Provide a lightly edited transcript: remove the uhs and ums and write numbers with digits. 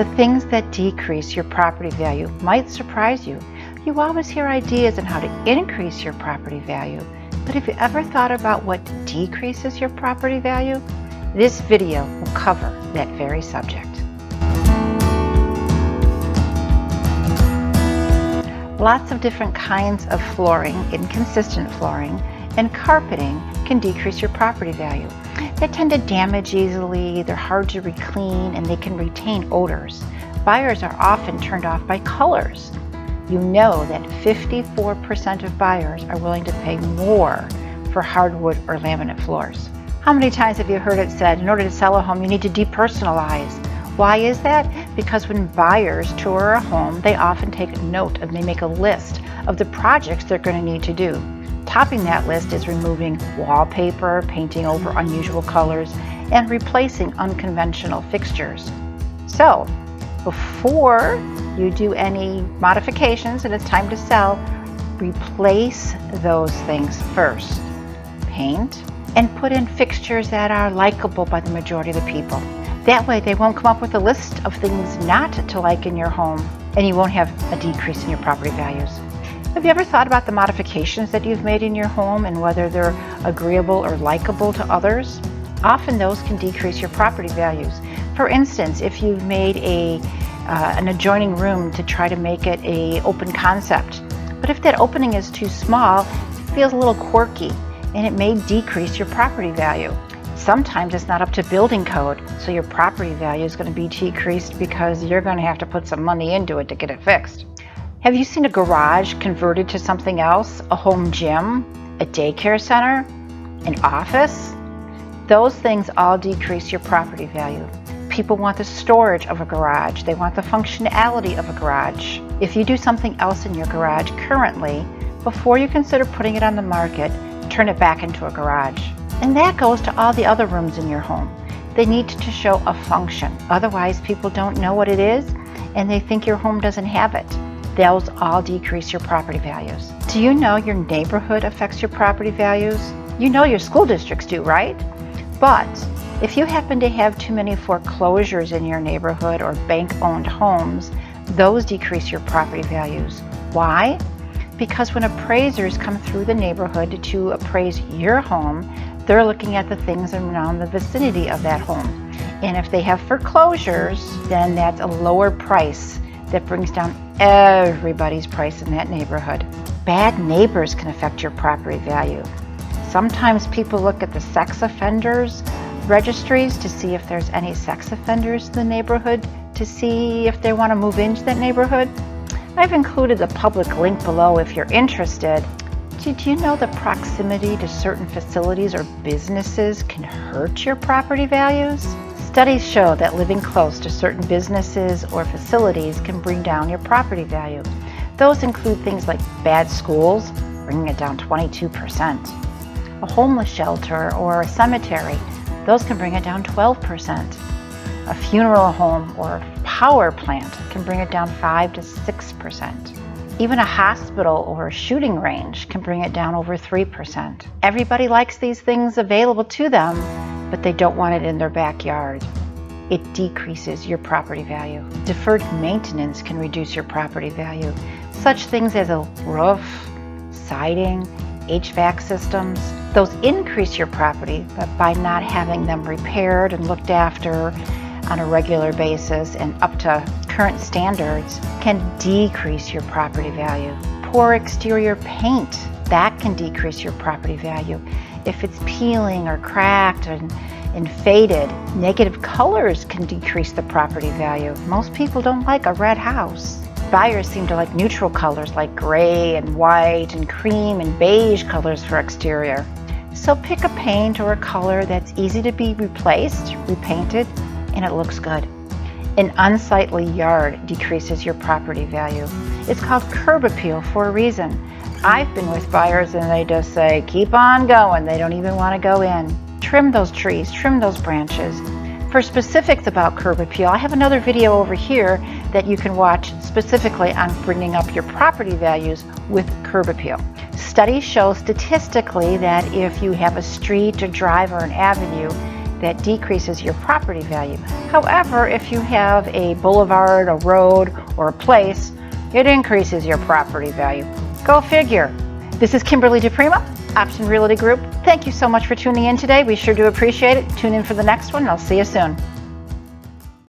The things that decrease your property value might surprise you. You always hear ideas on how to increase your property value, but have you ever thought about what decreases your property value? This video will cover that very subject. Lots of different kinds of flooring, inconsistent flooring, and carpeting can decrease your property value. They tend to damage easily, they're hard to re-clean, and they can retain odors. Buyers are often turned off by colors. You know that 54% of buyers are willing to pay more for hardwood or laminate floors. How many times have you heard it said, in order to sell a home, you need to depersonalize? Why is that? Because when buyers tour a home, they often take note and they make a list of the projects they're going to need to do. Topping that list is removing wallpaper, painting over unusual colors, and replacing unconventional fixtures. So, before you do any modifications and it's time to sell, replace those things first. Paint and put in fixtures that are likable by the majority of the people. That way they won't come up with a list of things not to like in your home, and you won't have a decrease in your property values. Have you ever thought about the modifications that you've made in your home and whether they're agreeable or likable to others? Often those can decrease your property values. For instance, if you've made an adjoining room to try to make it an open concept, but if that opening is too small, it feels a little quirky and it may decrease your property value. Sometimes it's not up to building code, so your property value is going to be decreased because you're going to have to put some money into it to get it fixed. Have you seen a garage converted to something else? A home gym, a daycare center, an office? Those things all decrease your property value. People want the storage of a garage. They want the functionality of a garage. If you do something else in your garage currently, before you consider putting it on the market, turn it back into a garage. And that goes to all the other rooms in your home. They need to show a function. Otherwise, people don't know what it is and they think your home doesn't have it. Those all decrease your property values. Do you know your neighborhood affects your property values? You know your school districts do, right? But if you happen to have too many foreclosures in your neighborhood or bank-owned homes, those decrease your property values. Why? Because when appraisers come through the neighborhood to appraise your home, they're looking at the things around the vicinity of that home. And if they have foreclosures, then that's a lower price that brings down everybody's price in that neighborhood. Bad neighbors can affect your property value. Sometimes people look at the sex offenders registries to see if there's any sex offenders in the neighborhood, to see if they want to move into that neighborhood. I've included the public link below if you're interested. Did you know that proximity to certain facilities or businesses can hurt your property values? Studies show that living close to certain businesses or facilities can bring down your property value. Those include things like bad schools, bringing it down 22%. A homeless shelter or a cemetery, those can bring it down 12%. A funeral home or power plant can bring it down 5 to 6%. Even a hospital or a shooting range can bring it down over 3%. Everybody likes these things available to them, but they don't want it in their backyard. It decreases your property value. Deferred maintenance can reduce your property value. Such things as a roof, siding, HVAC systems, those increase your property, but by not having them repaired and looked after on a regular basis and up to current standards can decrease your property value. Poor exterior paint, that can decrease your property value. If it's peeling or cracked and faded, negative colors can decrease the property value. Most people don't like a red house. Buyers seem to like neutral colors like gray and white and cream and beige colors for exterior. So pick a paint or a color that's easy to be replaced, repainted, and it looks good. An unsightly yard decreases your property value. It's called curb appeal for a reason. I've been with buyers and they just say, keep on going. They don't even want to go in. Trim those trees, trim those branches. For specifics about curb appeal, I have another video over here that you can watch specifically on bringing up your property values with curb appeal. Studies show statistically that if you have a street, a drive, or an avenue that decreases your property value. However, if you have a boulevard, a road, or a place, it increases your property value. Go figure. This is Kimberly DiPrima, Option Realty Group. Thank you so much for tuning in today. We sure do appreciate it. Tune in for the next one, and I'll see you soon.